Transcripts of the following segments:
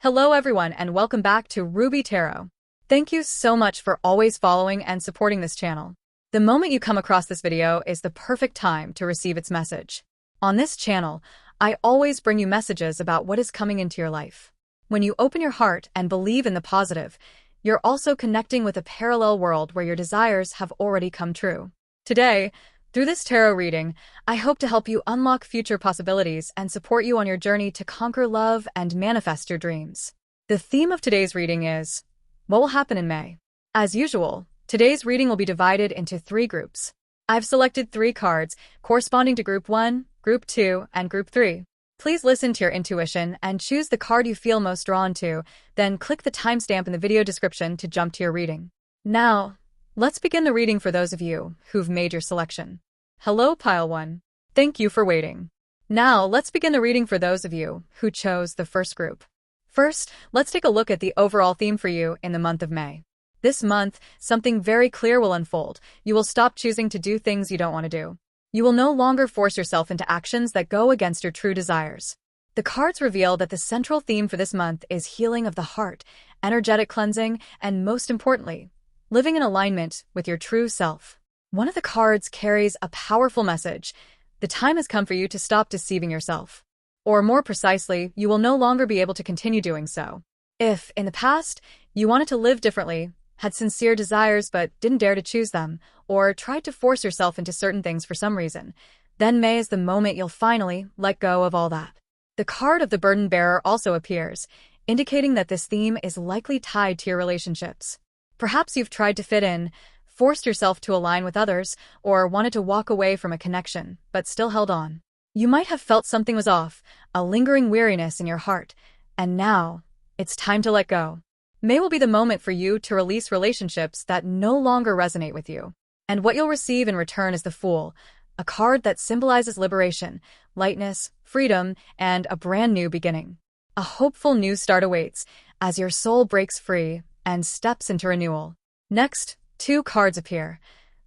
Hello everyone and welcome back to Ruby Tarot. Thank you so much for always following and supporting this channel. The moment you come across this video is the perfect time to receive its message. On this channel, I always bring you messages about what is coming into your life. When you open your heart and believe in the positive, you're also connecting with a parallel world where your desires have already come true. Today, through this tarot reading, I hope to help you unlock future possibilities and support you on your journey to conquer love and manifest your dreams. The theme of today's reading is, what will happen in May? As usual, today's reading will be divided into 3 groups. I've selected 3 cards corresponding to Group 1, Group 2, and Group 3. Please listen to your intuition and choose the card you feel most drawn to, then click the timestamp in the video description to jump to your reading. Now, let's begin the reading for those of you who've made your selection. Hello, Pile 1. Thank you for waiting. Now, let's begin the reading for those of you who chose the first group. First, let's take a look at the overall theme for you in the month of May. This month, something very clear will unfold. You will stop choosing to do things you don't want to do. You will no longer force yourself into actions that go against your true desires. The cards reveal that the central theme for this month is healing of the heart, energetic cleansing, and most importantly, living in alignment with your true self. One of the cards carries a powerful message. The time has come for you to stop deceiving yourself. Or more precisely, you will no longer be able to continue doing so. If, in the past, you wanted to live differently, had sincere desires but didn't dare to choose them, or tried to force yourself into certain things for some reason, then May is the moment you'll finally let go of all that. The card of the burden bearer also appears, indicating that this theme is likely tied to your relationships. Perhaps you've tried to fit in, forced yourself to align with others, or wanted to walk away from a connection, but still held on. You might have felt something was off, a lingering weariness in your heart, and now, it's time to let go. May will be the moment for you to release relationships that no longer resonate with you. And what you'll receive in return is the Fool, a card that symbolizes liberation, lightness, freedom, and a brand new beginning. A hopeful new start awaits as your soul breaks free and steps into renewal. Next, 2 cards appear.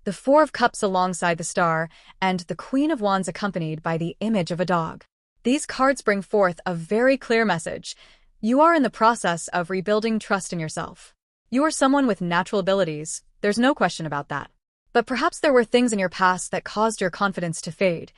The 4 of Cups alongside the Star, and the Queen of Wands accompanied by the image of a dog. These cards bring forth a very clear message. You are in the process of rebuilding trust in yourself. You are someone with natural abilities, there's no question about that. But perhaps there were things in your past that caused your confidence to fade,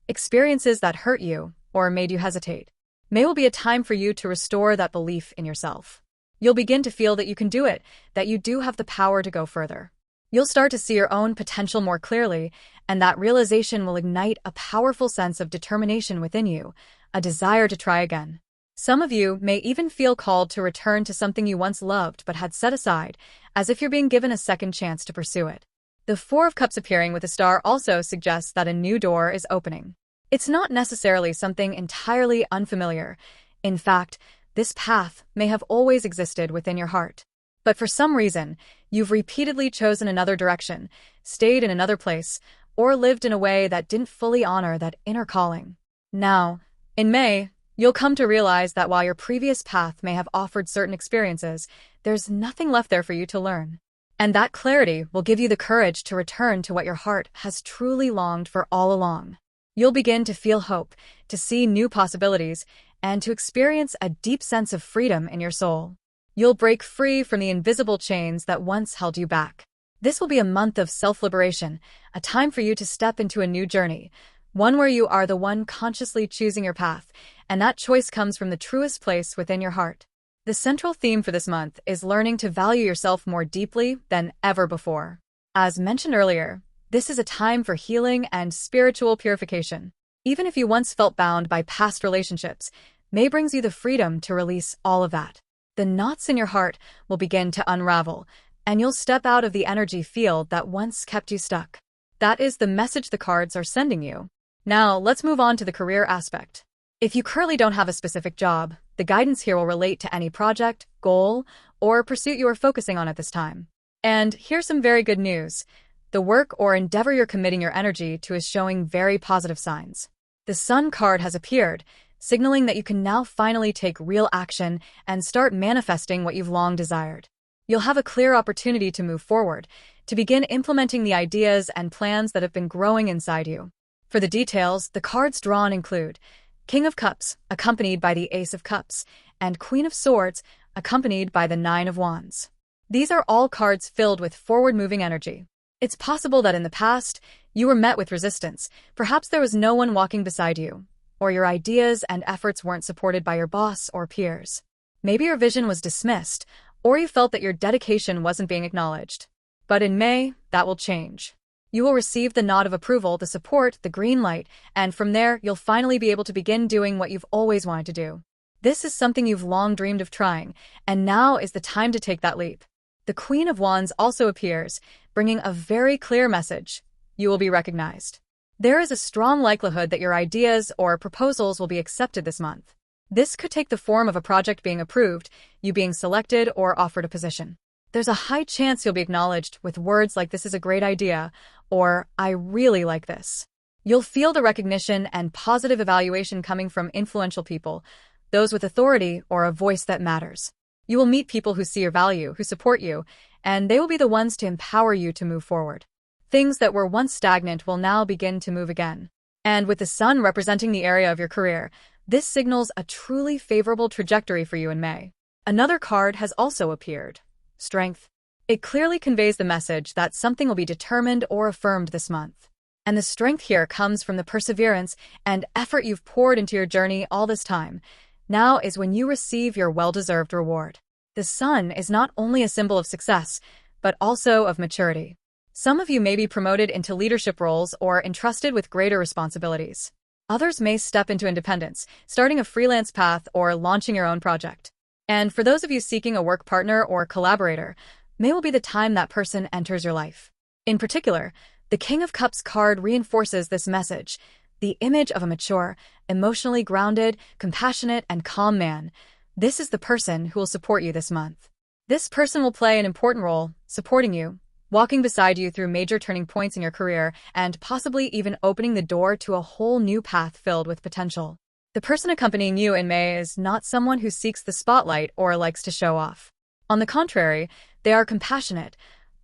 experiences that hurt you or made you hesitate. May will be a time for you to restore that belief in yourself. You'll begin to feel that you can do it, that you do have the power to go further. You'll start to see your own potential more clearly, and that realization will ignite a powerful sense of determination within you, a desire to try again. Some of you may even feel called to return to something you once loved but had set aside, as if you're being given a second chance to pursue it. The 4 of Cups appearing with a star also suggests that a new door is opening. It's not necessarily something entirely unfamiliar. In fact, this path may have always existed within your heart. But for some reason, you've repeatedly chosen another direction, stayed in another place, or lived in a way that didn't fully honor that inner calling. Now, in May, you'll come to realize that while your previous path may have offered certain experiences, there's nothing left there for you to learn. And that clarity will give you the courage to return to what your heart has truly longed for all along. You'll begin to feel hope, to see new possibilities, and to experience a deep sense of freedom in your soul. You'll break free from the invisible chains that once held you back. This will be a month of self-liberation, a time for you to step into a new journey, one where you are the one consciously choosing your path, and that choice comes from the truest place within your heart. The central theme for this month is learning to value yourself more deeply than ever before. As mentioned earlier, this is a time for healing and spiritual purification. Even if you once felt bound by past relationships, May brings you the freedom to release all of that. The knots in your heart will begin to unravel, and you'll step out of the energy field that once kept you stuck. That is the message the cards are sending you. Now, let's move on to the career aspect. If you currently don't have a specific job, the guidance here will relate to any project, goal, or pursuit you are focusing on at this time. And here's some very good news. The work or endeavor you're committing your energy to is showing very positive signs. The Sun card has appeared, signaling that you can now finally take real action and start manifesting what you've long desired. You'll have a clear opportunity to move forward, to begin implementing the ideas and plans that have been growing inside you. For the details, the cards drawn include King of Cups, accompanied by the Ace of Cups, and Queen of Swords, accompanied by the Nine of Wands. These are all cards filled with forward-moving energy. It's possible that in the past, you were met with resistance. Perhaps there was no one walking beside you, or your ideas and efforts weren't supported by your boss or peers. Maybe your vision was dismissed, or you felt that your dedication wasn't being acknowledged. But in May, that will change. You will receive the nod of approval, the support, the green light, and from there, you'll finally be able to begin doing what you've always wanted to do. This is something you've long dreamed of trying, and now is the time to take that leap. The Queen of Wands also appears, bringing a very clear message. You will be recognized. There is a strong likelihood that your ideas or proposals will be accepted this month. This could take the form of a project being approved, you being selected, or offered a position. There's a high chance you'll be acknowledged with words like "this is a great idea," or "I really like this." You'll feel the recognition and positive evaluation coming from influential people, those with authority or a voice that matters. You will meet people who see your value, who support you, and they will be the ones to empower you to move forward. Things that were once stagnant will now begin to move again. And with the sun representing the area of your career, this signals a truly favorable trajectory for you in May. Another card has also appeared. Strength. It clearly conveys the message that something will be determined or affirmed this month. And the strength here comes from the perseverance and effort you've poured into your journey all this time. Now is when you receive your well-deserved reward. The sun is not only a symbol of success, but also of maturity. Some of you may be promoted into leadership roles or entrusted with greater responsibilities. Others may step into independence, starting a freelance path or launching your own project. And for those of you seeking a work partner or collaborator, May will be the time that person enters your life. In particular, the King of Cups card reinforces this message, the image of a mature, emotionally grounded, compassionate, and calm man. This is the person who will support you this month. This person will play an important role, supporting you, walking beside you through major turning points in your career, and possibly even opening the door to a whole new path filled with potential. The person accompanying you in May is not someone who seeks the spotlight or likes to show off. On the contrary, they are compassionate,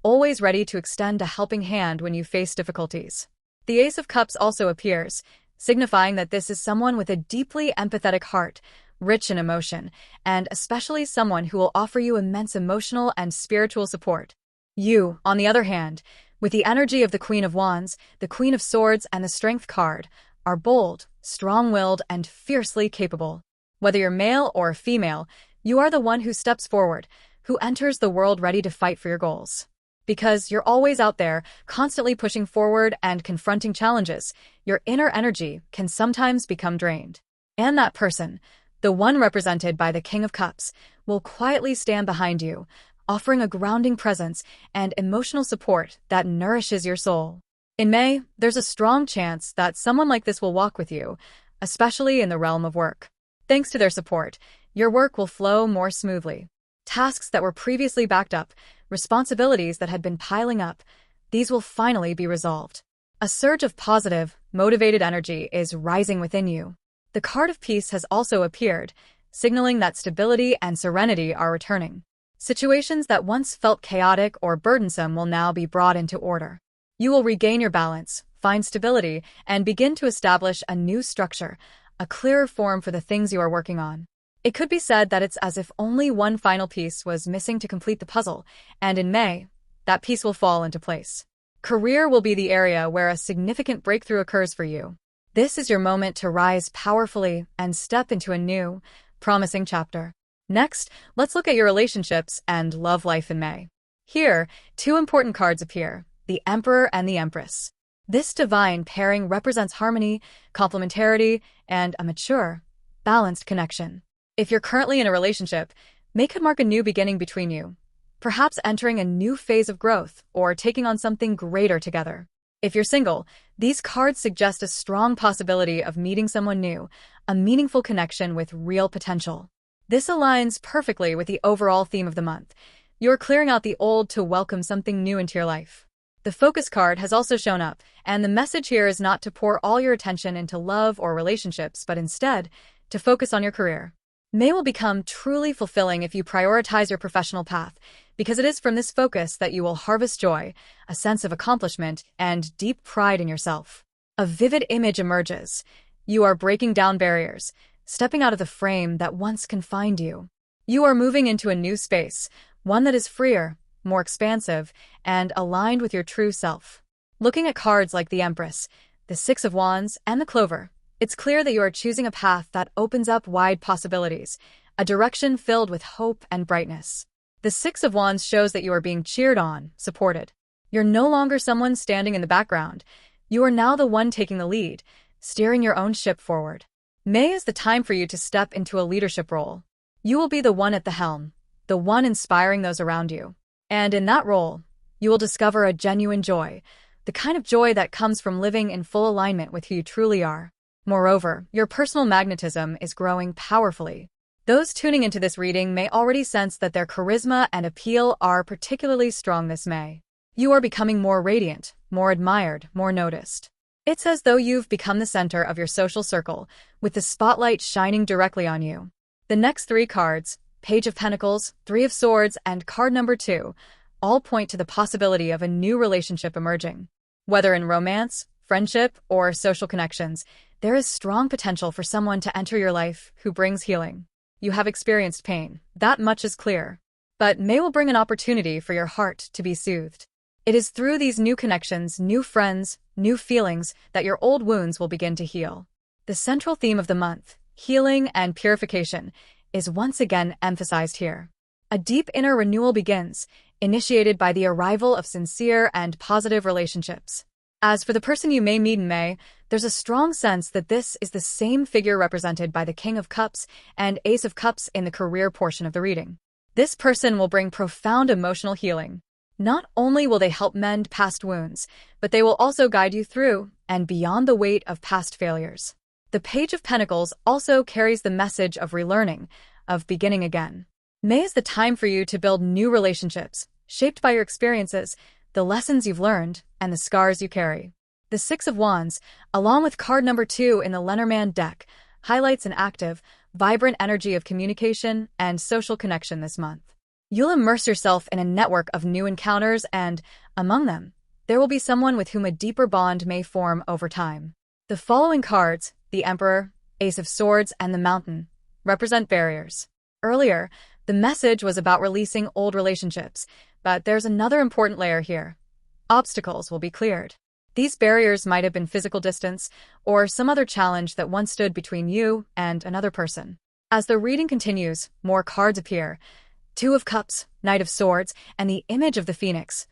always ready to extend a helping hand when you face difficulties. The Ace of Cups also appears, signifying that this is someone with a deeply empathetic heart, rich in emotion, and especially someone who will offer you immense emotional and spiritual support. You, on the other hand, with the energy of the Queen of Wands, the Queen of Swords, and the Strength card, are bold, strong-willed, and fiercely capable. Whether you're male or female, you are the one who steps forward, who enters the world ready to fight for your goals. Because you're always out there, constantly pushing forward and confronting challenges, your inner energy can sometimes become drained. And that person, the one represented by the King of Cups, will quietly stand behind you, offering a grounding presence and emotional support that nourishes your soul. In May, there's a strong chance that someone like this will walk with you, especially in the realm of work. Thanks to their support, your work will flow more smoothly. Tasks that were previously backed up, responsibilities that had been piling up, these will finally be resolved. A surge of positive, motivated energy is rising within you. The card of peace has also appeared, signaling that stability and serenity are returning. Situations that once felt chaotic or burdensome will now be brought into order. You will regain your balance, find stability, and begin to establish a new structure, a clearer form for the things you are working on. It could be said that it's as if only one final piece was missing to complete the puzzle, and in May, that piece will fall into place. Career will be the area where a significant breakthrough occurs for you. This is your moment to rise powerfully and step into a new, promising chapter. Next, let's look at your relationships and love life in May. Here, two important cards appear, the Emperor and the Empress. This divine pairing represents harmony, complementarity, and a mature, balanced connection. If you're currently in a relationship, May could mark a new beginning between you, perhaps entering a new phase of growth or taking on something greater together. If you're single, these cards suggest a strong possibility of meeting someone new, a meaningful connection with real potential. This aligns perfectly with the overall theme of the month. You're clearing out the old to welcome something new into your life. The Focus card has also shown up, and the message here is not to pour all your attention into love or relationships, but instead, to focus on your career. May will become truly fulfilling if you prioritize your professional path, because it is from this focus that you will harvest joy, a sense of accomplishment, and deep pride in yourself. A vivid image emerges. You are breaking down barriers, stepping out of the frame that once confined you. You are moving into a new space, one that is freer, more expansive, and aligned with your true self. Looking at cards like the Empress, the Six of Wands, and the Clover, it's clear that you are choosing a path that opens up wide possibilities, a direction filled with hope and brightness. The Six of Wands shows that you are being cheered on, supported. You're no longer someone standing in the background. You are now the one taking the lead, steering your own ship forward. May is the time for you to step into a leadership role. You will be the one at the helm, the one inspiring those around you. And in that role, you will discover a genuine joy, the kind of joy that comes from living in full alignment with who you truly are. Moreover, your personal magnetism is growing powerfully. Those tuning into this reading may already sense that their charisma and appeal are particularly strong this May. You are becoming more radiant, more admired, more noticed. It's as though you've become the center of your social circle, with the spotlight shining directly on you. The next three cards, Page of Pentacles, Three of Swords, and card number 2, all point to the possibility of a new relationship emerging. Whether in romance, friendship, or social connections, there is strong potential for someone to enter your life who brings healing. You have experienced pain, that much is clear. But May will bring an opportunity for your heart to be soothed. It is through these new connections, new friends, new feelings, that your old wounds will begin to heal. The central theme of the month, healing and purification, is once again emphasized here. A deep inner renewal begins, initiated by the arrival of sincere and positive relationships. As for the person you may meet in May, there's a strong sense that this is the same figure represented by the King of Cups and Ace of Cups in the career portion of the reading. This person will bring profound emotional healing. Not only will they help mend past wounds, but they will also guide you through and beyond the weight of past failures. The Page of Pentacles also carries the message of relearning, of beginning again. May is the time for you to build new relationships, shaped by your experiences, the lessons you've learned, and the scars you carry. The Six of Wands, along with card number 2 in the Lenormand deck, highlights an active, vibrant energy of communication and social connection this month. You'll immerse yourself in a network of new encounters and, among them, there will be someone with whom a deeper bond may form over time. The following cards, the Emperor, Ace of Swords, and the Mountain, represent barriers. Earlier, the message was about releasing old relationships, but there's another important layer here. Obstacles will be cleared. These barriers might have been physical distance or some other challenge that once stood between you and another person. As the reading continues, more cards appear. Two of Cups, Knight of Swords, and the image of the Phoenix,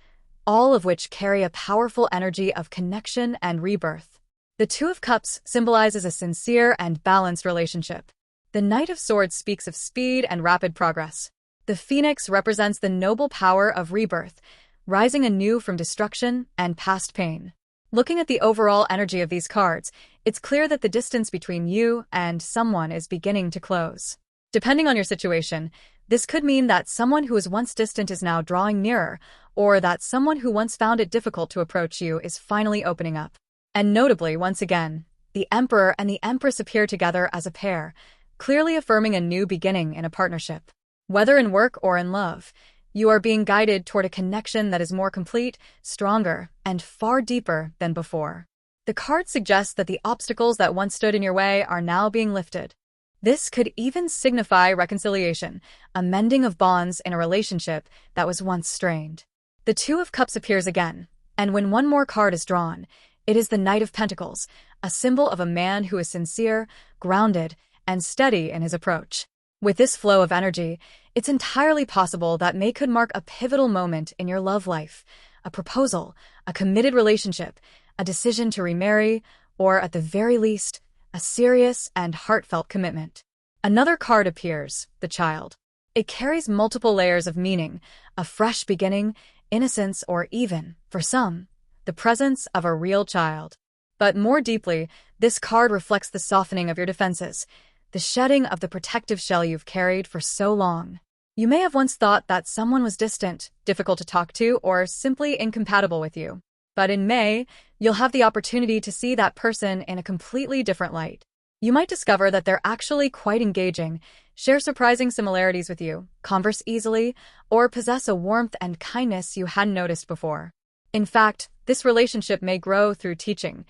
all of which carry a powerful energy of connection and rebirth. The Two of Cups symbolizes a sincere and balanced relationship. The Knight of Swords speaks of speed and rapid progress. The Phoenix represents the noble power of rebirth, rising anew from destruction and past pain. Looking at the overall energy of these cards, it's clear that the distance between you and someone is beginning to close. Depending on your situation, this could mean that someone who was once distant is now drawing nearer, or that someone who once found it difficult to approach you is finally opening up. And notably, once again, the Emperor and the Empress appear together as a pair, clearly affirming a new beginning in a partnership. Whether in work or in love, you are being guided toward a connection that is more complete, stronger, and far deeper than before. The cards suggest that the obstacles that once stood in your way are now being lifted. This could even signify reconciliation, a mending of bonds in a relationship that was once strained. The Two of Cups appears again, and when one more card is drawn, it is the Knight of Pentacles, a symbol of a man who is sincere, grounded, and steady in his approach. With this flow of energy, it's entirely possible that May could mark a pivotal moment in your love life, a proposal, a committed relationship, a decision to remarry, or at the very least, a serious and heartfelt commitment. Another card appears, the Child. It carries multiple layers of meaning, a fresh beginning, innocence, or even, for some, the presence of a real child. But more deeply, this card reflects the softening of your defenses, the shedding of the protective shell you've carried for so long. You may have once thought that someone was distant, difficult to talk to, or simply incompatible with you. But in May, you'll have the opportunity to see that person in a completely different light. You might discover that they're actually quite engaging, share surprising similarities with you, converse easily, or possess a warmth and kindness you hadn't noticed before. In fact, this relationship may grow through teaching.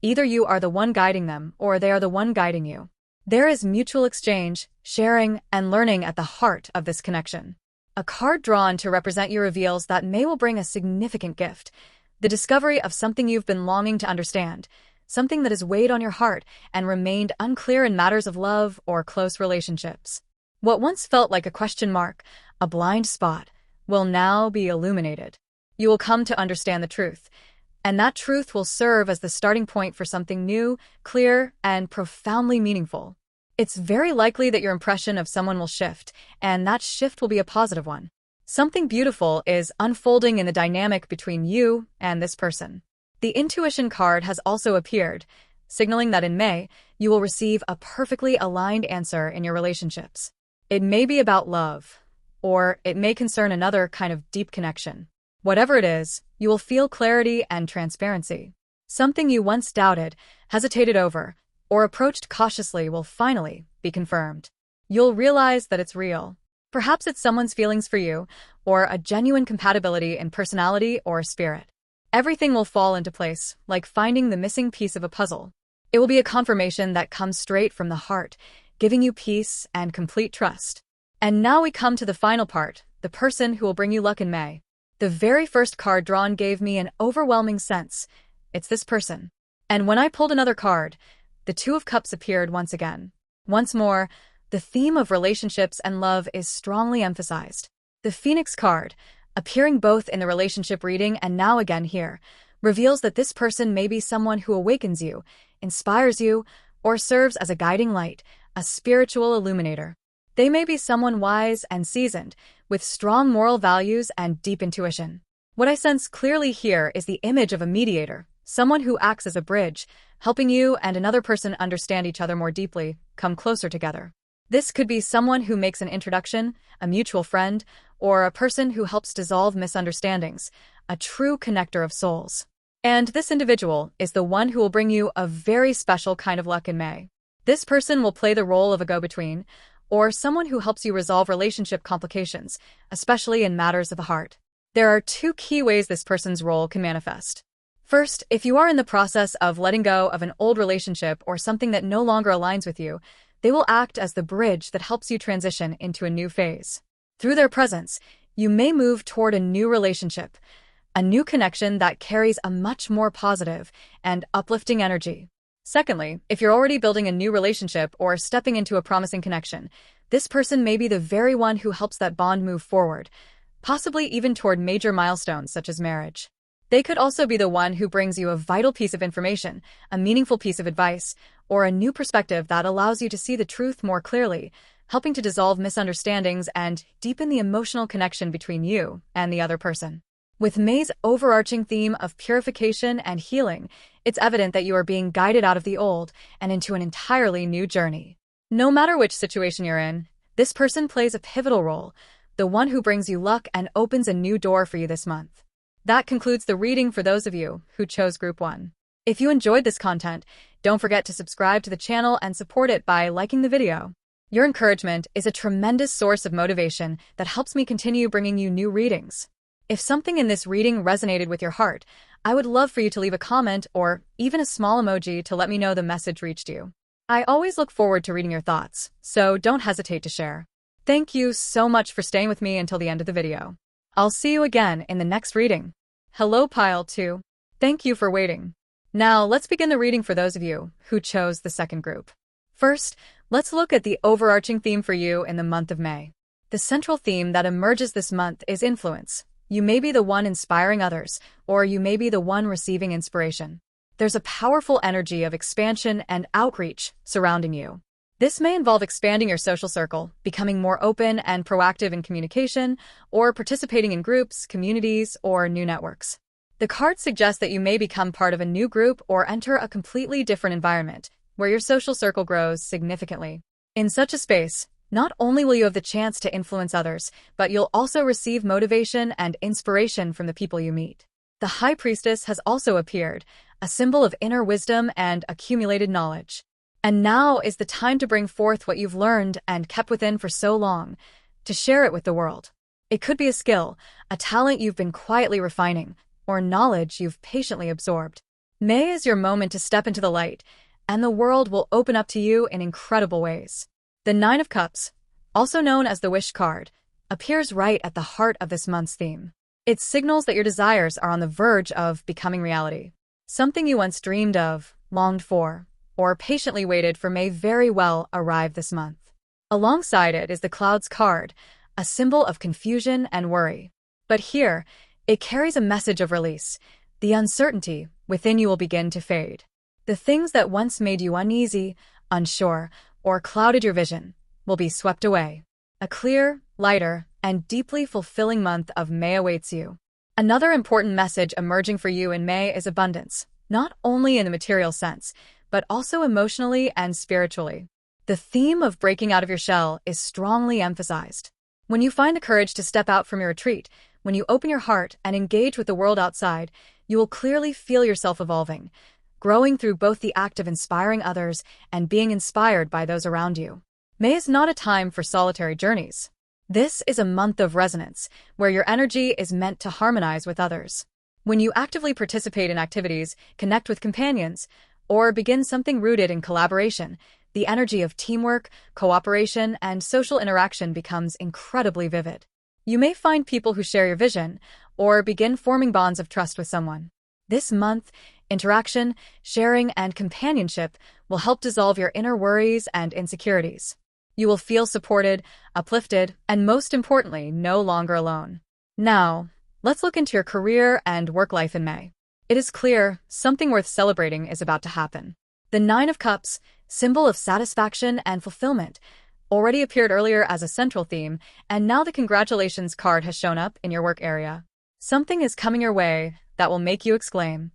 Either you are the one guiding them, or they are the one guiding you. There is mutual exchange, sharing, and learning at the heart of this connection. A card drawn to represent you reveals that May will bring a significant gift, the discovery of something you've been longing to understand, something that has weighed on your heart and remained unclear in matters of love or close relationships. What once felt like a question mark, a blind spot, will now be illuminated. You will come to understand the truth, and that truth will serve as the starting point for something new, clear, and profoundly meaningful. It's very likely that your impression of someone will shift, and that shift will be a positive one. Something beautiful is unfolding in the dynamic between you and this person. The intuition card has also appeared, signaling that in May, you will receive a perfectly aligned answer in your relationships. It may be about love, or it may concern another kind of deep connection. Whatever it is, you will feel clarity and transparency. Something you once doubted, hesitated over, or approached cautiously will finally be confirmed. You'll realize that it's real. Perhaps it's someone's feelings for you, or a genuine compatibility in personality or spirit. Everything will fall into place, like finding the missing piece of a puzzle. It will be a confirmation that comes straight from the heart, giving you peace and complete trust. And now we come to the final part, the person who will bring you luck in May. The very first card drawn gave me an overwhelming sense. It's this person. And when I pulled another card, the Two of Cups appeared once again. Once more, the theme of relationships and love is strongly emphasized. The Phoenix card, appearing both in the relationship reading and now again here, reveals that this person may be someone who awakens you, inspires you, or serves as a guiding light, a spiritual illuminator. They may be someone wise and seasoned, with strong moral values and deep intuition. What I sense clearly here is the image of a mediator, someone who acts as a bridge, helping you and another person understand each other more deeply, come closer together. This could be someone who makes an introduction, a mutual friend, or a person who helps dissolve misunderstandings, a true connector of souls. And this individual is the one who will bring you a very special kind of luck in May. This person will play the role of a go-between, or someone who helps you resolve relationship complications, especially in matters of the heart. There are two key ways this person's role can manifest. First, if you are in the process of letting go of an old relationship or something that no longer aligns with you, they will act as the bridge that helps you transition into a new phase. Through their presence, you may move toward a new relationship, a new connection that carries a much more positive and uplifting energy. Secondly, if you're already building a new relationship or stepping into a promising connection, this person may be the very one who helps that bond move forward, possibly even toward major milestones such as marriage. They could also be the one who brings you a vital piece of information, a meaningful piece of advice, or a new perspective that allows you to see the truth more clearly, helping to dissolve misunderstandings and deepen the emotional connection between you and the other person. With May's overarching theme of purification and healing, it's evident that you are being guided out of the old and into an entirely new journey. No matter which situation you're in, this person plays a pivotal role, the one who brings you luck and opens a new door for you this month. That concludes the reading for those of you who chose Group 1. If you enjoyed this content, don't forget to subscribe to the channel and support it by liking the video. Your encouragement is a tremendous source of motivation that helps me continue bringing you new readings. If something in this reading resonated with your heart, I would love for you to leave a comment or even a small emoji to let me know the message reached you. I always look forward to reading your thoughts, so don't hesitate to share. Thank you so much for staying with me until the end of the video. I'll see you again in the next reading. Hello Pile 2. Thank you for waiting. Now let's begin the reading for those of you who chose the second group. First, let's look at the overarching theme for you in the month of May. The central theme that emerges this month is influence. You may be the one inspiring others, or you may be the one receiving inspiration. There's a powerful energy of expansion and outreach surrounding you. This may involve expanding your social circle, becoming more open and proactive in communication, or participating in groups, communities, or new networks. The cards suggest that you may become part of a new group or enter a completely different environment, where your social circle grows significantly. In such a space, not only will you have the chance to influence others, but you'll also receive motivation and inspiration from the people you meet. The High Priestess has also appeared, a symbol of inner wisdom and accumulated knowledge. And now is the time to bring forth what you've learned and kept within for so long, to share it with the world. It could be a skill, a talent you've been quietly refining, or knowledge you've patiently absorbed. May is your moment to step into the light, and the world will open up to you in incredible ways. The Nine of Cups, also known as the Wish card, appears right at the heart of this month's theme. It signals that your desires are on the verge of becoming reality. Something you once dreamed of, longed for, or patiently waited for may very well arrive this month. Alongside it is the Clouds card, a symbol of confusion and worry. But here, it carries a message of release. The uncertainty within you will begin to fade. The things that once made you uneasy, unsure, or clouded your vision will be swept away. A clear, lighter, and deeply fulfilling month of May awaits you. Another important message emerging for you in May is abundance, not only in the material sense, but also emotionally and spiritually. The theme of breaking out of your shell is strongly emphasized. When you find the courage to step out from your retreat, when you open your heart and engage with the world outside, you will clearly feel yourself evolving, growing through both the act of inspiring others and being inspired by those around you. May is not a time for solitary journeys. This is a month of resonance, where your energy is meant to harmonize with others. When you actively participate in activities, connect with companions, or begin something rooted in collaboration, the energy of teamwork, cooperation, and social interaction becomes incredibly vivid. You may find people who share your vision, or begin forming bonds of trust with someone. This month, interaction, sharing, and companionship will help dissolve your inner worries and insecurities. You will feel supported, uplifted, and most importantly, no longer alone. Now, let's look into your career and work life in May. It is clear something worth celebrating is about to happen. The Nine of Cups, symbol of satisfaction and fulfillment, already appeared earlier as a central theme, and now the congratulations card has shown up in your work area. Something is coming your way that will make you exclaim,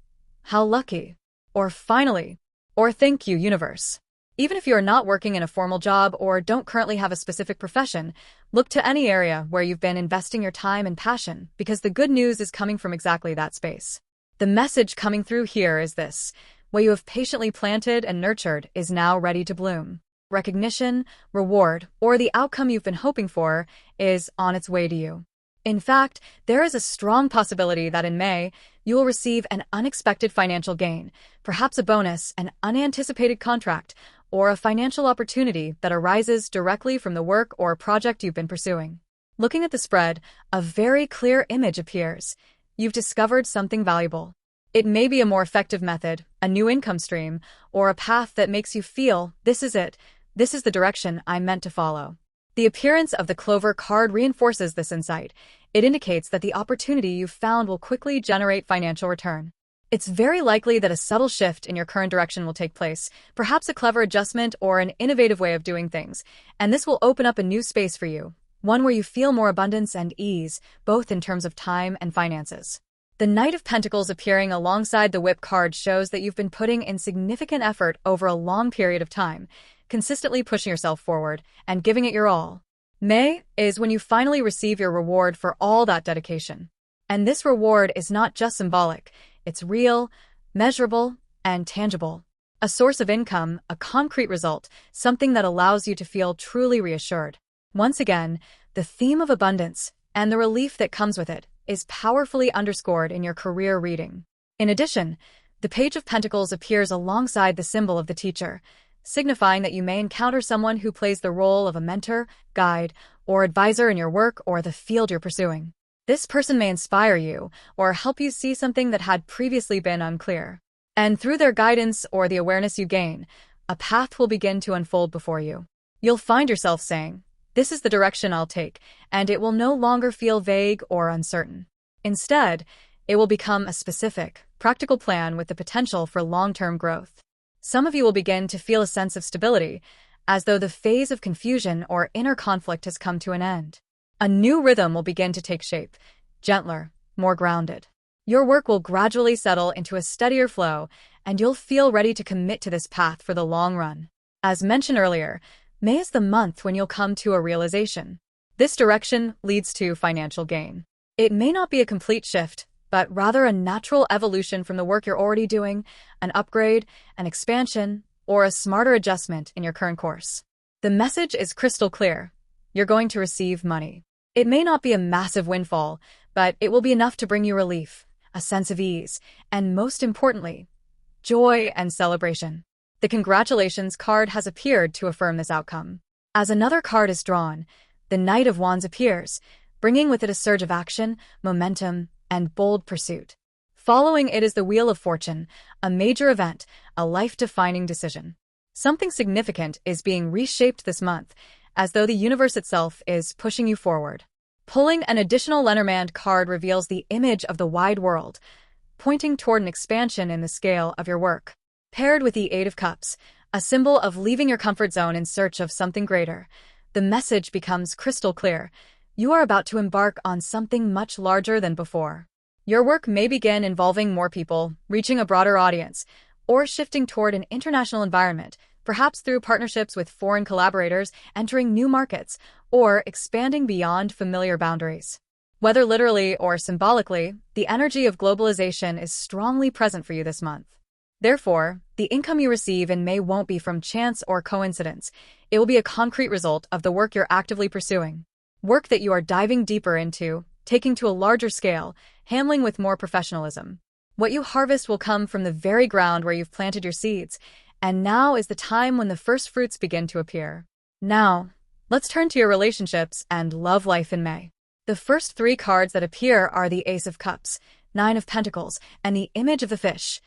"How lucky!" or "Finally!" or "Thank you, universe." Even if you are not working in a formal job or don't currently have a specific profession, look to any area where you've been investing your time and passion, because the good news is coming from exactly that space. The message coming through here is this: what you have patiently planted and nurtured is now ready to bloom. Recognition, reward, or the outcome you've been hoping for is on its way to you. In fact, there is a strong possibility that in May, you will receive an unexpected financial gain, perhaps a bonus, an unanticipated contract, or a financial opportunity that arises directly from the work or project you've been pursuing. Looking at the spread, a very clear image appears. You've discovered something valuable. It may be a more effective method, a new income stream, or a path that makes you feel, this is it, this is the direction I'm meant to follow. The appearance of the Clover card reinforces this insight. It indicates that the opportunity you've found will quickly generate financial return. It's very likely that a subtle shift in your current direction will take place, perhaps a clever adjustment or an innovative way of doing things, and this will open up a new space for you, one where you feel more abundance and ease, both in terms of time and finances. The Knight of Pentacles appearing alongside the Whip card shows that you've been putting in significant effort over a long period of time, consistently pushing yourself forward and giving it your all. May is when you finally receive your reward for all that dedication. And this reward is not just symbolic, it's real, measurable, and tangible. A source of income, a concrete result, something that allows you to feel truly reassured. Once again, the theme of abundance and the relief that comes with it is powerfully underscored in your career reading. In addition, the Page of Pentacles appears alongside the symbol of the teacher, signifying that you may encounter someone who plays the role of a mentor, guide, or advisor in your work or the field you're pursuing. This person may inspire you or help you see something that had previously been unclear. And through their guidance or the awareness you gain, a path will begin to unfold before you. You'll find yourself saying, "This is the direction I'll take," and it will no longer feel vague or uncertain. Instead, it will become a specific, practical plan with the potential for long-term growth. Some of you will begin to feel a sense of stability, as though the phase of confusion or inner conflict has come to an end. A new rhythm will begin to take shape, gentler, more grounded. Your work will gradually settle into a steadier flow, and you'll feel ready to commit to this path for the long run. As mentioned earlier, May is the month when you'll come to a realization. This direction leads to financial gain. It may not be a complete shift, but rather a natural evolution from the work you're already doing, an upgrade, an expansion, or a smarter adjustment in your current course. The message is crystal clear. You're going to receive money. It may not be a massive windfall, but it will be enough to bring you relief, a sense of ease, and most importantly, joy and celebration. The congratulations card has appeared to affirm this outcome. As another card is drawn, the Knight of Wands appears, bringing with it a surge of action, momentum, and bold pursuit. Following it is the Wheel of Fortune, a major event, a life-defining decision. Something significant is being reshaped this month, as though the universe itself is pushing you forward. Pulling an additional Lenormand card reveals the image of the wide world, pointing toward an expansion in the scale of your work. Paired with the Eight of Cups, a symbol of leaving your comfort zone in search of something greater, the message becomes crystal clear. You are about to embark on something much larger than before. Your work may begin involving more people, reaching a broader audience, or shifting toward an international environment, perhaps through partnerships with foreign collaborators, entering new markets, or expanding beyond familiar boundaries. Whether literally or symbolically, the energy of globalization is strongly present for you this month. Therefore, the income you receive in May won't be from chance or coincidence. It will be a concrete result of the work you're actively pursuing. Work that you are diving deeper into, taking to a larger scale, handling with more professionalism. What you harvest will come from the very ground where you've planted your seeds, and now is the time when the first fruits begin to appear. Now, let's turn to your relationships and love life in May. The first three cards that appear are the Ace of Cups, Nine of Pentacles, and the image of the fish,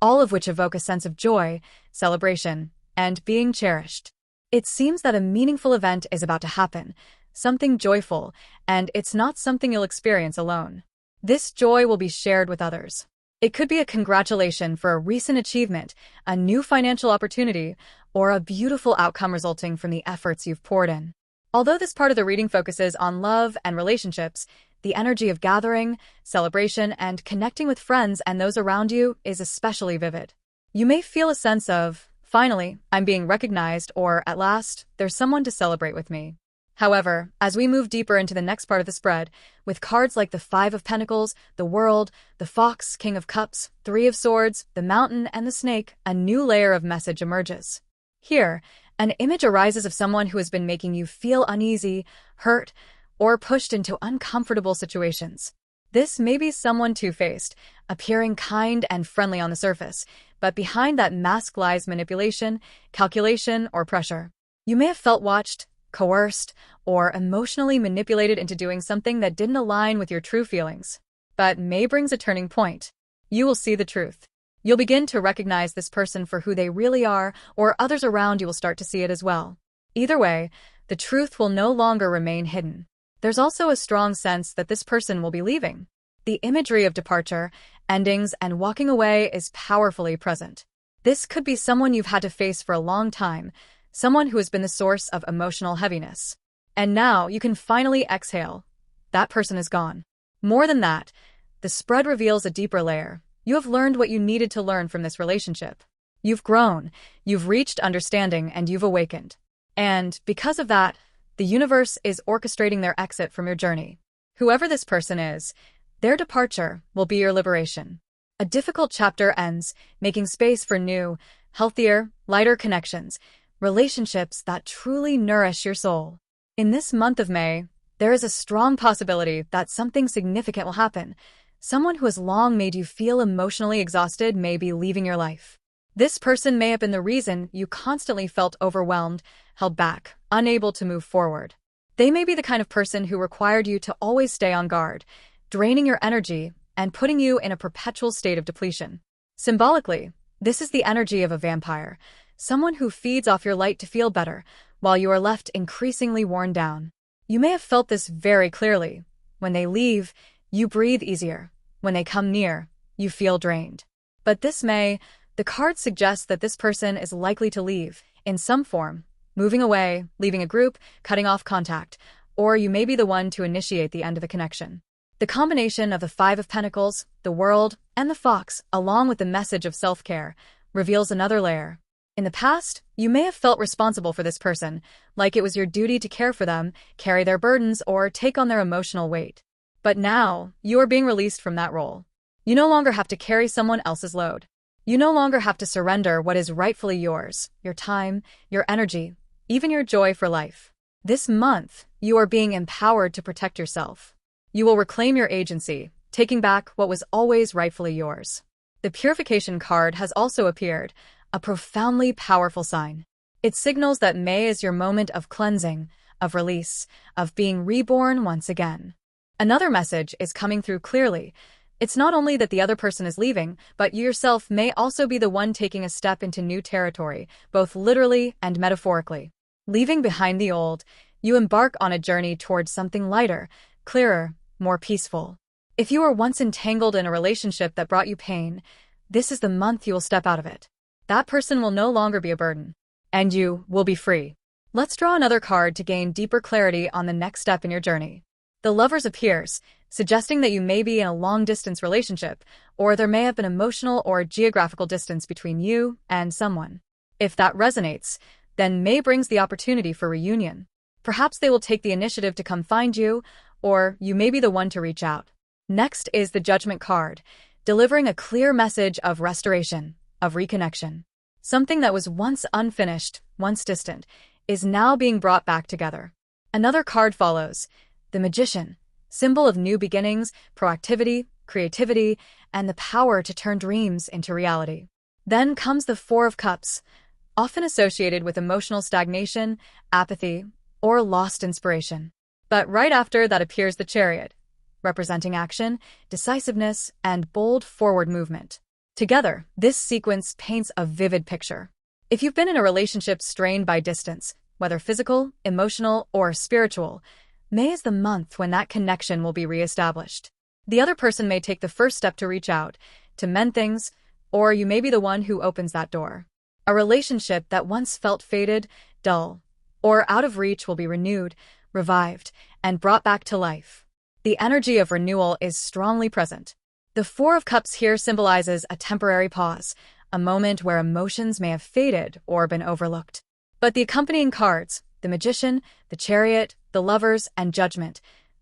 all of which evoke a sense of joy, celebration, and being cherished. It seems that a meaningful event is about to happen, something joyful, and it's not something you'll experience alone. This joy will be shared with others. It could be a congratulation for a recent achievement, a new financial opportunity, or a beautiful outcome resulting from the efforts you've poured in. Although this part of the reading focuses on love and relationships, the energy of gathering, celebration, and connecting with friends and those around you is especially vivid. You may feel a sense of, finally, I'm being recognized, or at last, there's someone to celebrate with me. However, as we move deeper into the next part of the spread, with cards like the Five of Pentacles, the World, the Fox, King of Cups, Three of Swords, the Mountain, and the Snake, a new layer of message emerges. Here, an image arises of someone who has been making you feel uneasy, hurt, or pushed into uncomfortable situations. This may be someone two-faced, appearing kind and friendly on the surface, but behind that mask lies manipulation, calculation, or pressure. You may have felt watched, coerced, or emotionally manipulated into doing something that didn't align with your true feelings. But May brings a turning point. You will see the truth. You'll begin to recognize this person for who they really are, or others around you will start to see it as well. Either way, the truth will no longer remain hidden. There's also a strong sense that this person will be leaving. The imagery of departure, endings, and walking away is powerfully present. This could be someone you've had to face for a long time, someone who has been the source of emotional heaviness. And now you can finally exhale. That person is gone. More than that, the spread reveals a deeper layer. You have learned what you needed to learn from this relationship. You've grown, you've reached understanding, and you've awakened. And because of that, the universe is orchestrating their exit from your journey. Whoever this person is, their departure will be your liberation. A difficult chapter ends, making space for new, healthier, lighter connections, relationships that truly nourish your soul. In this month of May, there is a strong possibility that something significant will happen. Someone who has long made you feel emotionally exhausted may be leaving your life. This person may have been the reason you constantly felt overwhelmed, held back, unable to move forward. They may be the kind of person who required you to always stay on guard, draining your energy and putting you in a perpetual state of depletion. Symbolically, this is the energy of a vampire, someone who feeds off your light to feel better, while you are left increasingly worn down. You may have felt this very clearly. When they leave, you breathe easier. When they come near, you feel drained. But this May, the cards suggest that this person is likely to leave, in some form, moving away, leaving a group, cutting off contact, or you may be the one to initiate the end of the connection. The combination of the Five of Pentacles, the World, and the Fox, along with the message of self-care, reveals another layer. In the past, you may have felt responsible for this person, like it was your duty to care for them, carry their burdens, or take on their emotional weight. But now, you are being released from that role. You no longer have to carry someone else's load. You no longer have to surrender what is rightfully yours, your time, your energy, even your joy for life. This month, you are being empowered to protect yourself. You will reclaim your agency, taking back what was always rightfully yours. The Purification card has also appeared, a profoundly powerful sign. It signals that May is your moment of cleansing, of release, of being reborn once again. Another message is coming through clearly. It's not only that the other person is leaving, but you yourself may also be the one taking a step into new territory, both literally and metaphorically. Leaving behind the old, you embark on a journey towards something lighter, clearer, more peaceful. If you were once entangled in a relationship that brought you pain, this is the month you will step out of it. That person will no longer be a burden, and you will be free. Let's draw another card to gain deeper clarity on the next step in your journey. The Lovers appears, suggesting that you may be in a long-distance relationship, or there may have been emotional or geographical distance between you and someone. If that resonates, then May brings the opportunity for reunion. Perhaps they will take the initiative to come find you, or you may be the one to reach out. Next is the Judgment card, delivering a clear message of restoration, of reconnection. Something that was once unfinished, once distant, is now being brought back together. Another card follows, the Magician, symbol of new beginnings, proactivity, creativity, and the power to turn dreams into reality. Then comes the Four of Cups, often associated with emotional stagnation, apathy, or lost inspiration. But right after that appears the Chariot, representing action, decisiveness, and bold forward movement. Together, this sequence paints a vivid picture. If you've been in a relationship strained by distance, whether physical, emotional, or spiritual, May is the month when that connection will be reestablished. The other person may take the first step to reach out, to mend things, or you may be the one who opens that door. A relationship that once felt faded, dull, or out of reach will be renewed, revived, and brought back to life. The energy of renewal is strongly present. The Four of Cups here symbolizes a temporary pause, a moment where emotions may have faded or been overlooked. But the accompanying cards, the Magician, the Chariot, the Lovers, and Judgment,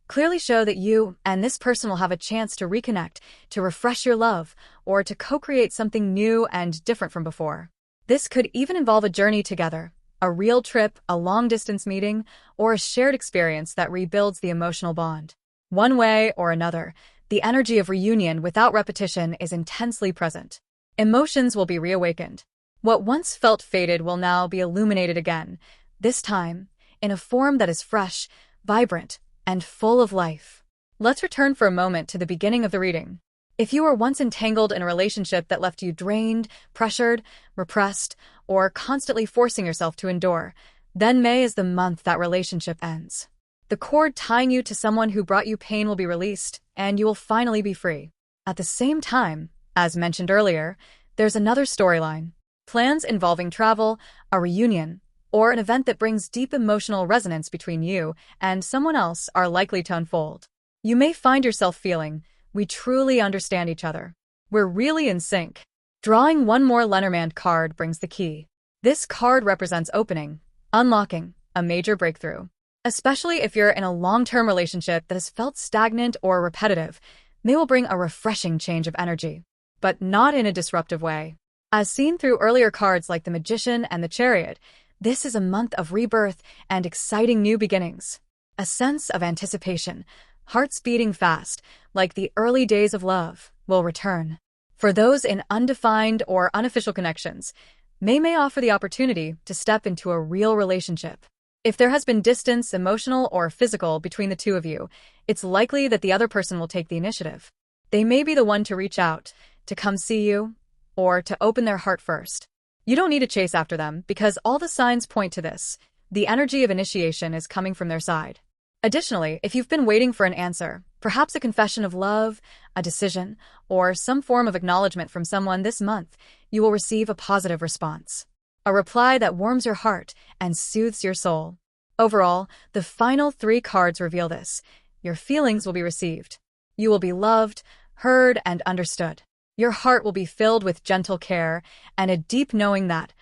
clearly show that you and this person will have a chance to reconnect, to refresh your love, or to co-create something new and different from before. This could even involve a journey together, a real trip, a long-distance meeting, or a shared experience that rebuilds the emotional bond. One way or another, the energy of reunion without repetition is intensely present. Emotions will be reawakened. What once felt faded will now be illuminated again, this time in a form that is fresh, vibrant, and full of life. Let's return for a moment to the beginning of the reading. If you were once entangled in a relationship that left you drained, pressured, repressed, or constantly forcing yourself to endure, then May is the month that relationship ends. The cord tying you to someone who brought you pain will be released, and you will finally be free. At the same time, as mentioned earlier, there's another storyline. Plans involving travel, a reunion, or an event that brings deep emotional resonance between you and someone else are likely to unfold. You may find yourself feeling, we truly understand each other. We're really in sync. Drawing one more Lenormand card brings the key. This card represents opening, unlocking, a major breakthrough. Especially if you're in a long-term relationship that has felt stagnant or repetitive, May will bring a refreshing change of energy, but not in a disruptive way. As seen through earlier cards like the Magician and the Chariot, this is a month of rebirth and exciting new beginnings. A sense of anticipation, hearts beating fast, like the early days of love, will return. For those in undefined or unofficial connections, May offer the opportunity to step into a real relationship. If there has been distance, emotional or physical, between the two of you, it's likely that the other person will take the initiative. They may be the one to reach out, to come see you, or to open their heart first. You don't need to chase after them because all the signs point to this. The energy of initiation is coming from their side. Additionally, if you've been waiting for an answer, perhaps a confession of love, a decision, or some form of acknowledgement from someone this month, you will receive a positive response. A reply that warms your heart and soothes your soul. Overall, the final 3 cards reveal this. Your feelings will be received. You will be loved, heard, and understood. Your heart will be filled with gentle care and a deep knowing that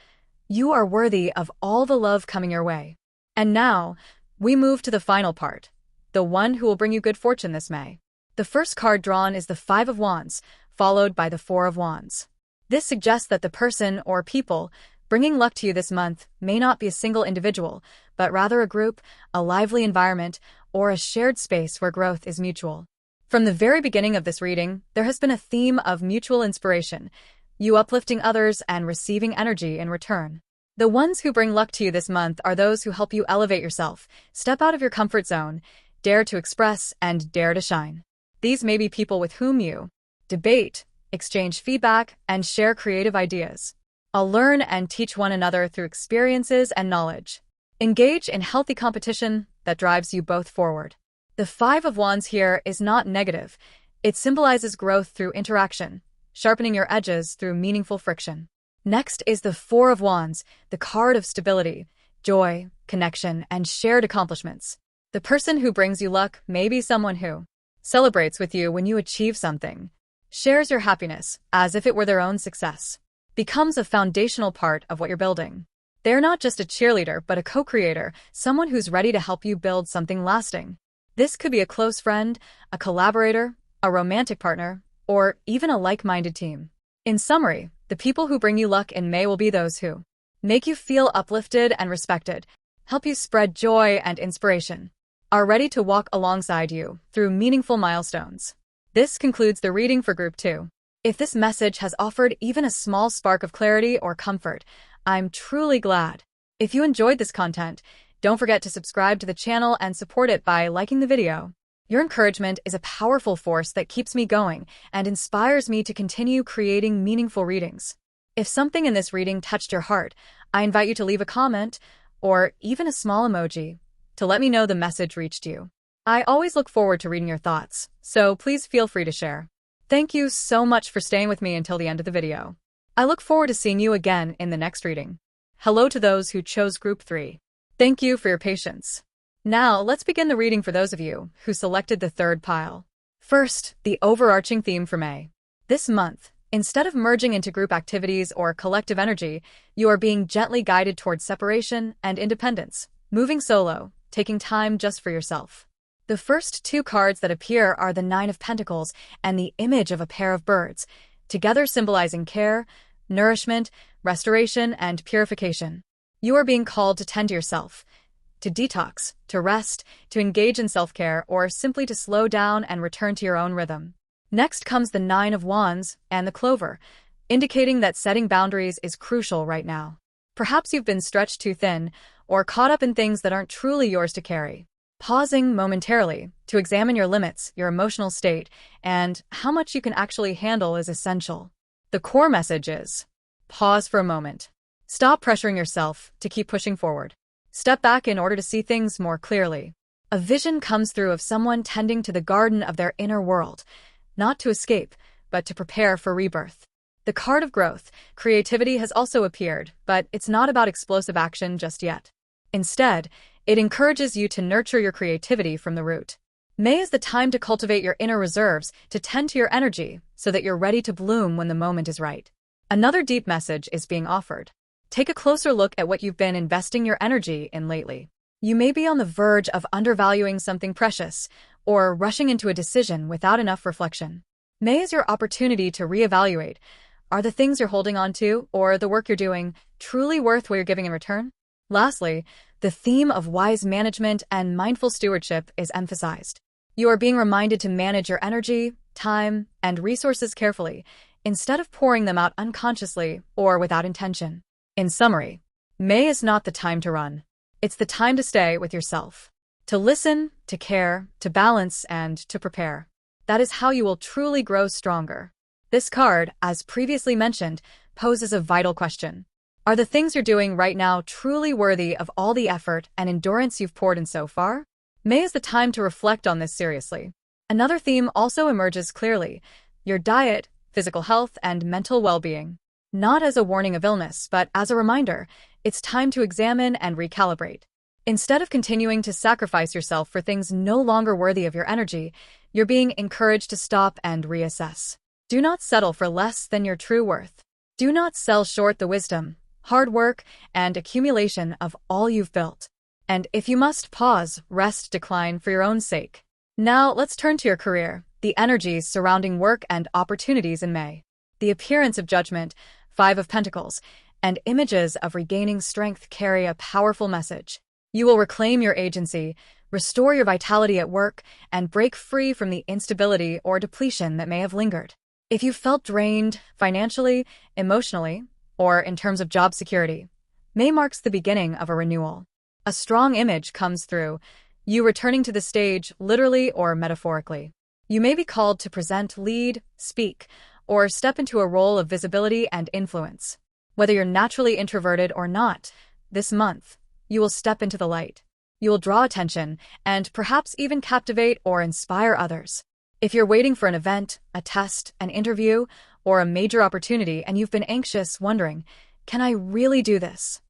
you are worthy of all the love coming your way. And now, we move to the final part, the one who will bring you good fortune this May. The first card drawn is the 5 of Wands, followed by the 4 of Wands. This suggests that the person or people bringing luck to you this month may not be a single individual, but rather a group, a lively environment, or a shared space where growth is mutual. From the very beginning of this reading, there has been a theme of mutual inspiration. you uplifting others and receiving energy in return. The ones who bring luck to you this month are those who help you elevate yourself, step out of your comfort zone, dare to express, and dare to shine. These may be people with whom you debate, exchange feedback, and share creative ideas. I'll learn and teach one another through experiences and knowledge. Engage in healthy competition that drives you both forward. The Five of Wands here is not negative. It symbolizes growth through interaction, sharpening your edges through meaningful friction. Next is the Four of Wands, the card of stability, joy, connection, and shared accomplishments. The person who brings you luck may be someone who celebrates with you when you achieve something, shares your happiness as if it were their own success, becomes a foundational part of what you're building. They're not just a cheerleader, but a co-creator, someone who's ready to help you build something lasting. This could be a close friend, a collaborator, a romantic partner, or even a like-minded team. In summary, the people who bring you luck in May will be those who make you feel uplifted and respected, help you spread joy and inspiration, are ready to walk alongside you through meaningful milestones. This concludes the reading for Group 2. If this message has offered even a small spark of clarity or comfort, I'm truly glad. If you enjoyed this content, don't forget to subscribe to the channel and support it by liking the video. Your encouragement is a powerful force that keeps me going and inspires me to continue creating meaningful readings. If something in this reading touched your heart, I invite you to leave a comment or even a small emoji to let me know the message reached you. I always look forward to reading your thoughts, so please feel free to share. Thank you so much for staying with me until the end of the video. I look forward to seeing you again in the next reading. Hello to those who chose Group 3. Thank you for your patience. Now, let's begin the reading for those of you who selected the third pile. First, the overarching theme for May. This month, instead of merging into group activities or collective energy, you are being gently guided towards separation and independence, moving solo, taking time just for yourself. The first two cards that appear are the Nine of Pentacles and the image of a pair of birds, together symbolizing care, nourishment, restoration, and purification. You are being called to tend to yourself, to detox, to rest, to engage in self-care, or simply to slow down and return to your own rhythm. Next comes the Nine of Wands and the Clover, indicating that setting boundaries is crucial right now. Perhaps you've been stretched too thin or caught up in things that aren't truly yours to carry. Pausing momentarily to examine your limits, your emotional state, and how much you can actually handle is essential. The core message is: pause for a moment. Stop pressuring yourself to keep pushing forward. Step back in order to see things more clearly. A vision comes through of someone tending to the garden of their inner world, not to escape, but to prepare for rebirth. The card of growth, creativity, has also appeared, but it's not about explosive action just yet. Instead, it encourages you to nurture your creativity from the root. May is the time to cultivate your inner reserves, to tend to your energy, so that you're ready to bloom when the moment is right. Another deep message is being offered. Take a closer look at what you've been investing your energy in lately. You may be on the verge of undervaluing something precious, or rushing into a decision without enough reflection. May is your opportunity to reevaluate. Are the things you're holding on to, or the work you're doing, truly worth what you're giving in return? Lastly, the theme of wise management and mindful stewardship is emphasized. You are being reminded to manage your energy, time, and resources carefully, instead of pouring them out unconsciously or without intention. In summary, May is not the time to run. It's the time to stay with yourself. To listen, to care, to balance, and to prepare. That is how you will truly grow stronger. This card, as previously mentioned, poses a vital question. Are the things you're doing right now truly worthy of all the effort and endurance you've poured in so far? May is the time to reflect on this seriously. Another theme also emerges clearly: your diet, physical health, and mental well-being. Not as a warning of illness, but as a reminder, it's time to examine and recalibrate. Instead of continuing to sacrifice yourself for things no longer worthy of your energy, you're being encouraged to stop and reassess. Do not settle for less than your true worth. Do not sell short the wisdom, hard work, and accumulation of all you've built. And if you must pause, rest, decline for your own sake. Now let's turn to your career, the energies surrounding work and opportunities in May. The appearance of Judgment, Five of Pentacles, and images of regaining strength carry a powerful message. You will reclaim your agency, restore your vitality at work, and break free from the instability or depletion that may have lingered. If you felt drained financially, emotionally, or in terms of job security, May marks the beginning of a renewal. A strong image comes through, you returning to the stage literally or metaphorically. You may be called to present, lead, speak, or step into a role of visibility and influence. Whether you're naturally introverted or not, this month, you will step into the light. You will draw attention and perhaps even captivate or inspire others. If you're waiting for an event, a test, an interview, or a major opportunity and you've been anxious, wondering, can I really do this?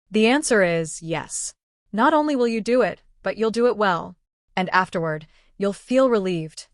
The answer is yes. Not only will you do it, but you'll do it well. And afterward, you'll feel relieved.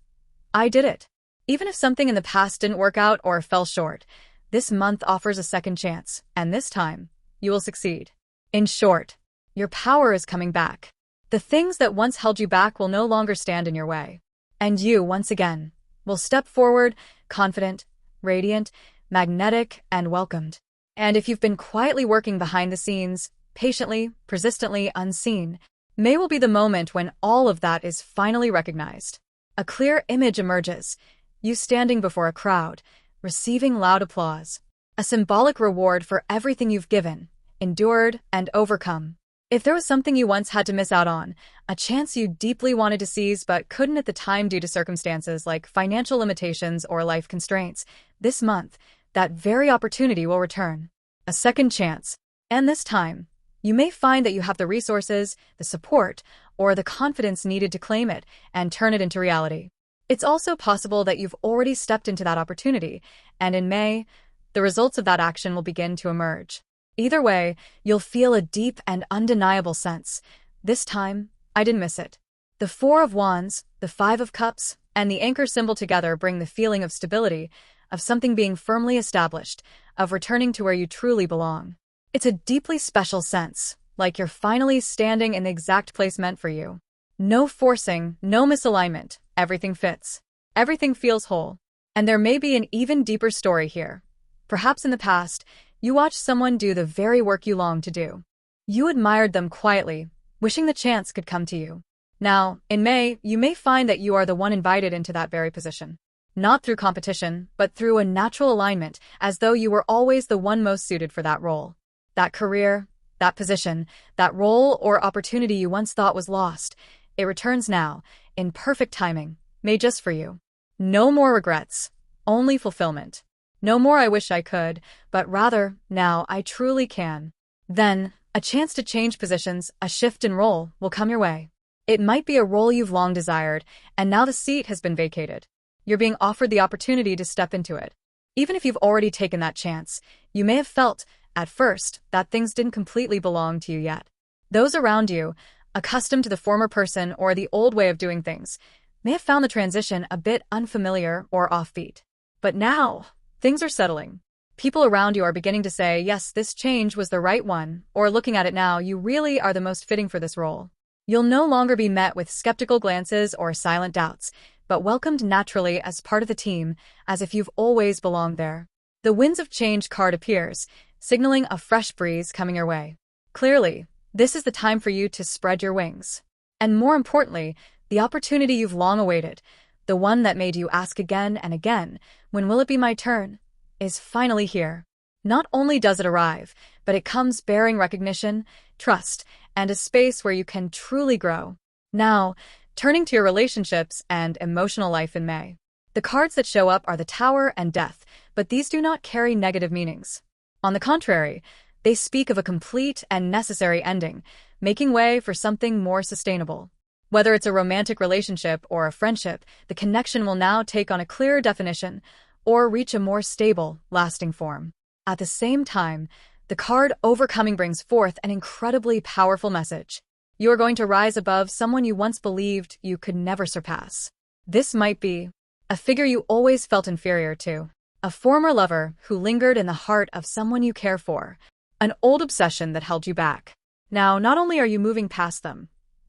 I did it. Even if something in the past didn't work out or fell short, this month offers a second chance, and this time, you will succeed. In short, your power is coming back. The things that once held you back will no longer stand in your way. And you, once again, will step forward, confident, radiant, magnetic, and welcomed. And if you've been quietly working behind the scenes, patiently, persistently unseen, May will be the moment when all of that is finally recognized. A clear image emerges, you standing before a crowd, receiving loud applause. A symbolic reward for everything you've given, endured, and overcome. If there was something you once had to miss out on, a chance you deeply wanted to seize but couldn't at the time due to circumstances like financial limitations or life constraints, this month, that very opportunity will return. A second chance. And this time, you may find that you have the resources, the support, or the confidence needed to claim it and turn it into reality. It's also possible that you've already stepped into that opportunity, and in May, the results of that action will begin to emerge. Either way, you'll feel a deep and undeniable sense. This time, I didn't miss it. The Four of Wands, the Five of Cups, and the anchor symbol together bring the feeling of stability, of something being firmly established, of returning to where you truly belong. It's a deeply special sense, like you're finally standing in the exact place meant for you. No forcing, no misalignment, everything fits. Everything feels whole. And there may be an even deeper story here. Perhaps in the past, you watched someone do the very work you longed to do. You admired them quietly, wishing the chance could come to you. Now, in May, you may find that you are the one invited into that very position. Not through competition, but through a natural alignment, as though you were always the one most suited for that role. That career, that position, that role or opportunity you once thought was lost, it returns now, in perfect timing, made just for you. No more regrets, only fulfillment. No more I wish I could, but rather, now I truly can. Then, a chance to change positions, a shift in role, will come your way. It might be a role you've long desired, and now the seat has been vacated. You're being offered the opportunity to step into it. Even if you've already taken that chance, you may have felt, at first, that things didn't completely belong to you yet. Those around you, accustomed to the former person or the old way of doing things, may have found the transition a bit unfamiliar or offbeat. But now, things are settling. People around you are beginning to say, yes, this change was the right one, or looking at it now, you really are the most fitting for this role. You'll no longer be met with skeptical glances or silent doubts, but welcomed naturally as part of the team, as if you've always belonged there. The Winds of Change card appears, signaling a fresh breeze coming your way. Clearly, this is the time for you to spread your wings. And more importantly, the opportunity you've long awaited, the one that made you ask again and again, when will it be my turn, is finally here. Not only does it arrive, but it comes bearing recognition, trust, and a space where you can truly grow. Now, turning to your relationships and emotional life in May. The cards that show up are the Tower and Death, but these do not carry negative meanings. On the contrary, they speak of a complete and necessary ending, making way for something more sustainable. Whether it's a romantic relationship or a friendship, the connection will now take on a clearer definition or reach a more stable, lasting form. At the same time, the card Overcoming brings forth an incredibly powerful message. You are going to rise above someone you once believed you could never surpass. This might be a figure you always felt inferior to, a former lover who lingered in the heart of someone you care for, an old obsession that held you back. Now, not only are you moving past them,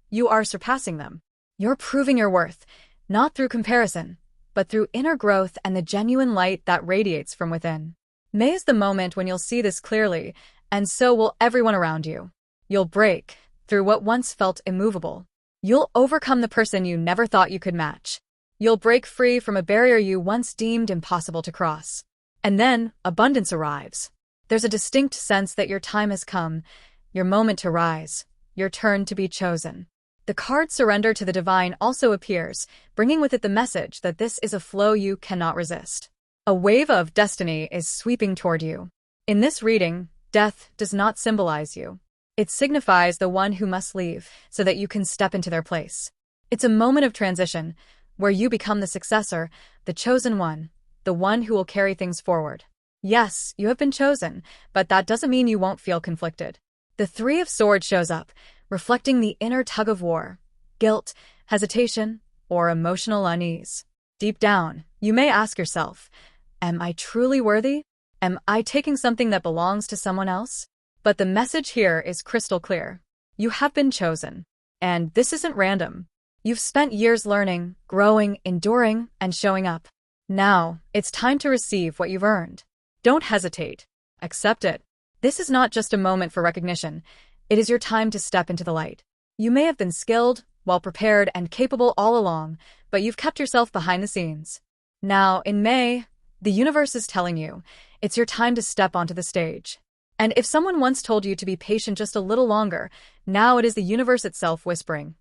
you are surpassing them. You're proving your worth, not through comparison, but through inner growth and the genuine light that radiates from within. May is the moment when you'll see this clearly, and so will everyone around you. You'll break through what once felt immovable. You'll overcome the person you never thought you could match. You'll break free from a barrier you once deemed impossible to cross. And then, abundance arrives. There's a distinct sense that your time has come, your moment to rise, your turn to be chosen. The card Surrender to the Divine also appears, bringing with it the message that this is a flow you cannot resist. A wave of destiny is sweeping toward you. In this reading, death does not symbolize you. It signifies the one who must leave so that you can step into their place. It's a moment of transition, where you become the successor, the chosen one, the one who will carry things forward. Yes, you have been chosen, but that doesn't mean you won't feel conflicted. The Three of Swords shows up, reflecting the inner tug-of-war, guilt, hesitation, or emotional unease. Deep down, you may ask yourself, am I truly worthy? Am I taking something that belongs to someone else? But the message here is crystal clear. You have been chosen. And this isn't random. You've spent years learning, growing, enduring, and showing up. Now, it's time to receive what you've earned. Don't hesitate. Accept it. This is not just a moment for recognition. It is your time to step into the light. You may have been skilled, well-prepared, and capable all along, but you've kept yourself behind the scenes. Now, in May, the universe is telling you, it's your time to step onto the stage. And if someone once told you to be patient just a little longer, now it is the universe itself whispering,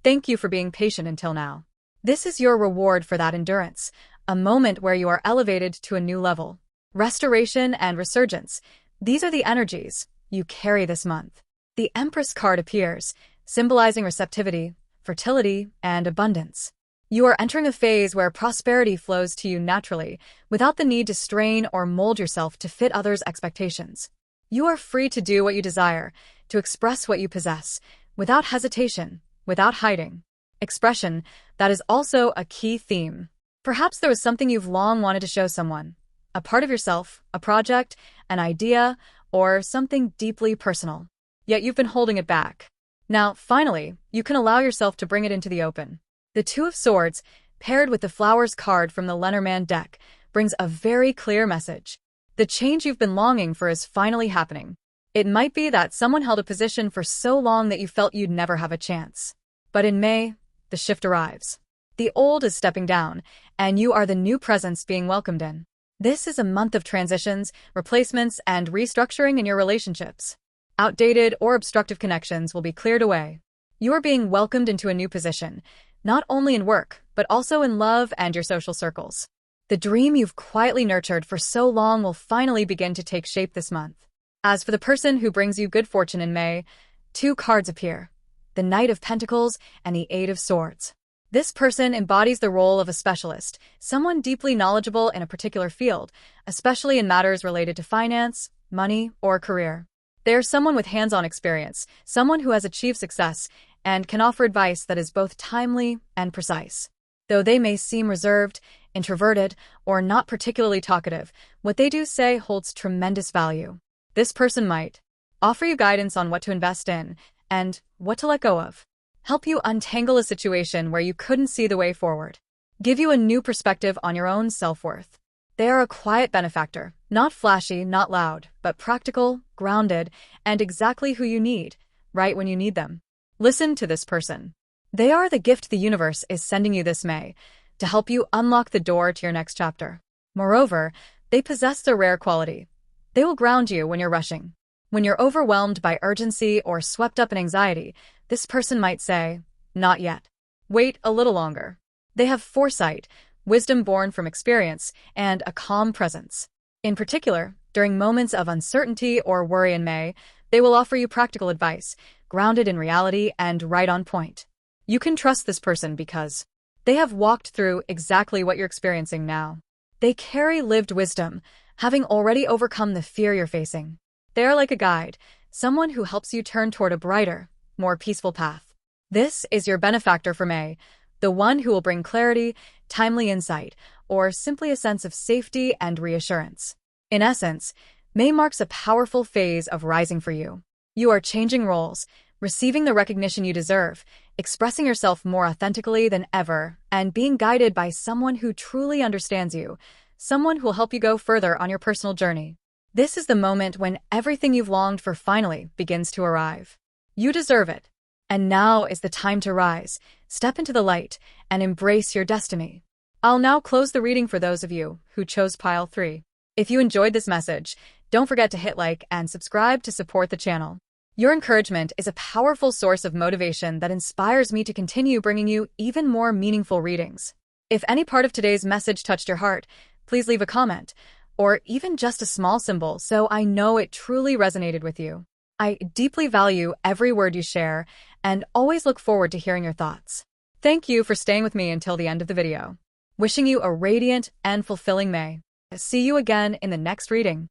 thank you for being patient until now. This is your reward for that endurance, a moment where you are elevated to a new level. Restoration and resurgence, these are the energies you carry this month. The Empress card appears, symbolizing receptivity, fertility, and abundance. You are entering a phase where prosperity flows to you naturally, without the need to strain or mold yourself to fit others' expectations. You are free to do what you desire, to express what you possess, without hesitation, without hiding. Expression, that is also a key theme. Perhaps there was something you've long wanted to show someone, a part of yourself, a project, an idea, or something deeply personal. Yet you've been holding it back. Now, finally, you can allow yourself to bring it into the open. The Two of Swords, paired with the Flowers card from the Lenormand deck, brings a very clear message. The change you've been longing for is finally happening. It might be that someone held a position for so long that you felt you'd never have a chance. But in May, the shift arrives. The old is stepping down, and you are the new presence being welcomed in. This is a month of transitions, replacements, and restructuring in your relationships. Outdated or obstructive connections will be cleared away. You are being welcomed into a new position, not only in work, but also in love and your social circles. The dream you've quietly nurtured for so long will finally begin to take shape this month. As for the person who brings you good fortune in May, two cards appear, the Knight of Pentacles and the Eight of Swords. This person embodies the role of a specialist, someone deeply knowledgeable in a particular field, especially in matters related to finance, money, or career. They are someone with hands-on experience, someone who has achieved success, and can offer advice that is both timely and precise. Though they may seem reserved, introverted, or not particularly talkative, what they do say holds tremendous value. This person might offer you guidance on what to invest in and what to let go of, help you untangle a situation where you couldn't see the way forward, give you a new perspective on your own self-worth. They are a quiet benefactor, not flashy, not loud, but practical, grounded, and exactly who you need, right when you need them. Listen to this person. They are the gift the universe is sending you this May to help you unlock the door to your next chapter. Moreover, they possess the rare quality. They will ground you when you're rushing. When you're overwhelmed by urgency or swept up in anxiety, this person might say, not yet. Wait a little longer. They have foresight, wisdom born from experience, and a calm presence. In particular, during moments of uncertainty or worry in May, they will offer you practical advice, grounded in reality and right on point. You can trust this person because they have walked through exactly what you're experiencing now. They carry lived wisdom, having already overcome the fear you're facing. They are like a guide, someone who helps you turn toward a brighter, more peaceful path. This is your benefactor for May, the one who will bring clarity, timely insight, or simply a sense of safety and reassurance. In essence, May marks a powerful phase of rising for you. You are changing roles, receiving the recognition you deserve, expressing yourself more authentically than ever, and being guided by someone who truly understands you, someone who will help you go further on your personal journey. This is the moment when everything you've longed for finally begins to arrive. You deserve it. And now is the time to rise, step into the light, and embrace your destiny. I'll now close the reading for those of you who chose pile 3. If you enjoyed this message, don't forget to hit like and subscribe to support the channel. Your encouragement is a powerful source of motivation that inspires me to continue bringing you even more meaningful readings. If any part of today's message touched your heart, please leave a comment, or even just a small symbol so I know it truly resonated with you. I deeply value every word you share and always look forward to hearing your thoughts. Thank you for staying with me until the end of the video. Wishing you a radiant and fulfilling May. See you again in the next reading.